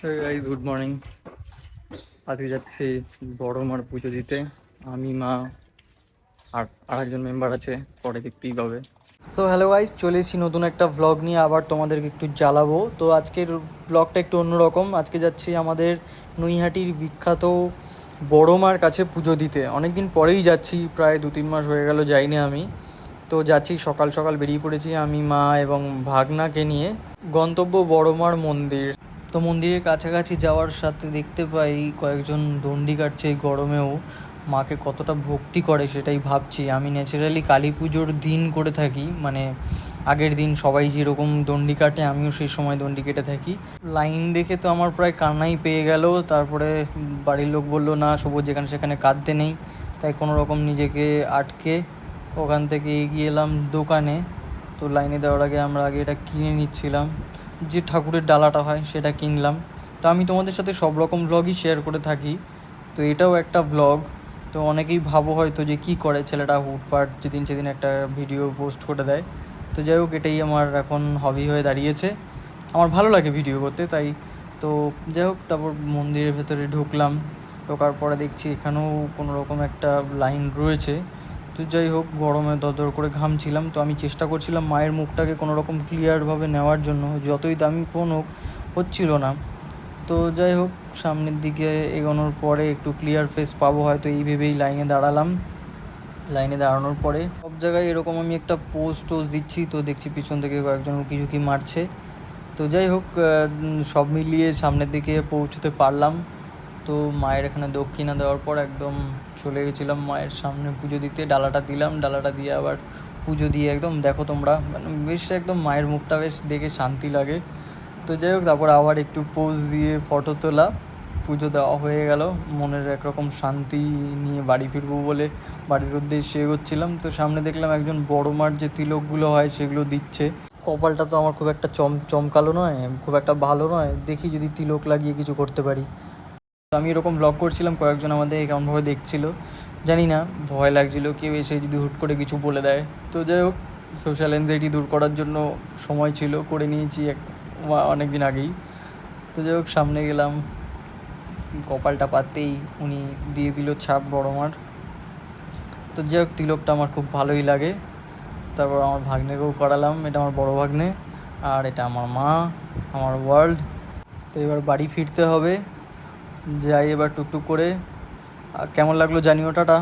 Guys good morning. আজকে যাচ্ছি বড় মার পুজো দিতে। আমি, মা আর আরেকজন মেম্বার আছে, পরে দেখতেই পাবে। তো হ্যালো গাইজ, চলে এসেছি নতুন একটা ভ্লগ নিয়ে, আবার তোমাদেরকে একটু জ্বালাবো। তো আজকের ভ্লগটা একটু অন্যরকম। আজকে যাচ্ছি আমাদের নৈহাটির বিখ্যাত বড় মার কাছে পুজো দিতে। অনেক দিন পরেই যাচ্ছি, প্রায় 2-3 মাস হয়ে গেল যাইনি আমি। তো যাচ্ছি, সকাল সকাল বেরিয়ে পড়েছি আমি, মা এবং ভাগনাকে নিয়ে। গন্তব্য বড় মার মন্দির। তো মন্দিরের কাছাকাছি যাওয়ার সাথে দেখতে পাই কয়েকজন দণ্ডি কাটছে এই গরমেও। মাকে কতটা ভক্তি করে সেটাই ভাবছি। আমি ন্যাচারালি কালী পুজোর দিন করে থাকি, মানে আগের দিন সবাই যেরকম দণ্ডি কাটে আমিও সেই সময় দণ্ডি কেটে থাকি। লাইন দেখে তো আমার প্রায় কান্নাই পেয়ে গেল। তারপরে বাড়ির লোক বললো না, সবুজ যেখানে সেখানে কাঁদতে নেই। তাই কোনো রকম নিজেকে আটকে ওখান থেকে এগিয়ে এলাম দোকানে। তো লাইনে দেওয়ার আগে আমরা আগে এটা কিনে নিচ্ছিলাম, যে ঠাকুরের ডালাটা হয় সেটা কিনলাম। তো আমি তোমাদের সাথে সব রকম ভ্লগই শেয়ার করে থাকি, তো এটাও একটা ভ্লগ। তো অনেকেই ভাবো হয়তো যে কী করে ছেলেটা, হুটপাট যেদিন সেদিন একটা ভিডিও পোস্ট করে দেয়। তো যাই হোক, এটাই আমার এখন হবি হয়ে দাঁড়িয়েছে। আমার ভালো লাগে ভিডিও করতে, তাই তো যাই হোক। তারপর মন্দিরের ভেতরে ঢুকলাম। ঢোকার পরে দেখছি এখানেও কোনো রকম একটা লাইন রয়েছে। তো যাই হোক, গরমে দরদর করে ঘামছিলাম। তো আমি চেষ্টা করছিলাম মায়ের মুখটাকে কোনো রকম ক্লিয়ারভাবে নেওয়ার জন্য, যতই দামি ফোন হোক, হচ্ছিল না। তো যাই হোক, সামনের দিকে এগোনোর পরে একটু ক্লিয়ার ফেস পাবো হয়তো এই ভেবেই লাইনে দাঁড়ালাম। লাইনে দাঁড়ানোর পরে সব জায়গায় এরকম আমি একটা টোজ দিচ্ছি, তো দেখছি পিছন থেকে কয়েকজন উকি মারছে। তো যাই হোক, সব মিলিয়ে সামনের দিকে পৌঁছতে পারলাম। তো মায়ের এখানে দক্ষিণা দেওয়ার পর একদম চলে গেছিলাম মায়ের সামনে পুজো দিতে। ডালাটা দিলাম, ডালাটা দিয়ে আবার পুজো দিয়ে একদম দেখো তোমরা, মানে বেশ একদম মায়ের মুখটা বেশ দেখে শান্তি লাগে। তো যাই হোক, তারপর আবার একটু পোজ দিয়ে ফটো তোলা। পুজো দেওয়া হয়ে গেল, মনের একরকম শান্তি নিয়ে বাড়ি ফিরবো বলে বাড়ির উদ্দেশ্যে এগোচ্ছিলাম। তো সামনে দেখলাম একজন বড় মার যে তিলকগুলো হয় সেগুলো দিচ্ছে। কপালটা তো আমার খুব একটা চমকালো নয়, খুব একটা ভালো নয়, দেখি যদি তিলক লাগিয়ে কিছু করতে পারি। আমি এরকম ব্লগ করছিলাম, কয়েকজন আমাদের এমনভাবে দেখছিল, জানি না, ভয় লাগছিল কেউ এসে যদি হুট করে কিছু বলে দেয়। তো যাই হোক, সোশ্যাল অ্যাংজাইটি দূর করার জন্য সময় ছিল, করে নিয়েছি অনেক দিন আগেই। তো যাই হোক, সামনে গেলাম, কপালটা পাততেই উনি দিয়ে দিল ছাপ বড় মার। তো যাই হোক, তিলকটা আমার খুব ভালোই লাগে। তারপর আমার ভাগ্নেকেও করালাম, এটা আমার বড় ভাগ্নে, আর এটা আমার মা, আমার ওয়ার্ল্ড। তো এবার বাড়ি ফিরতে হবে, যাই এবার টুকটুক করে। কেমন লাগলো জানিও, টাটা।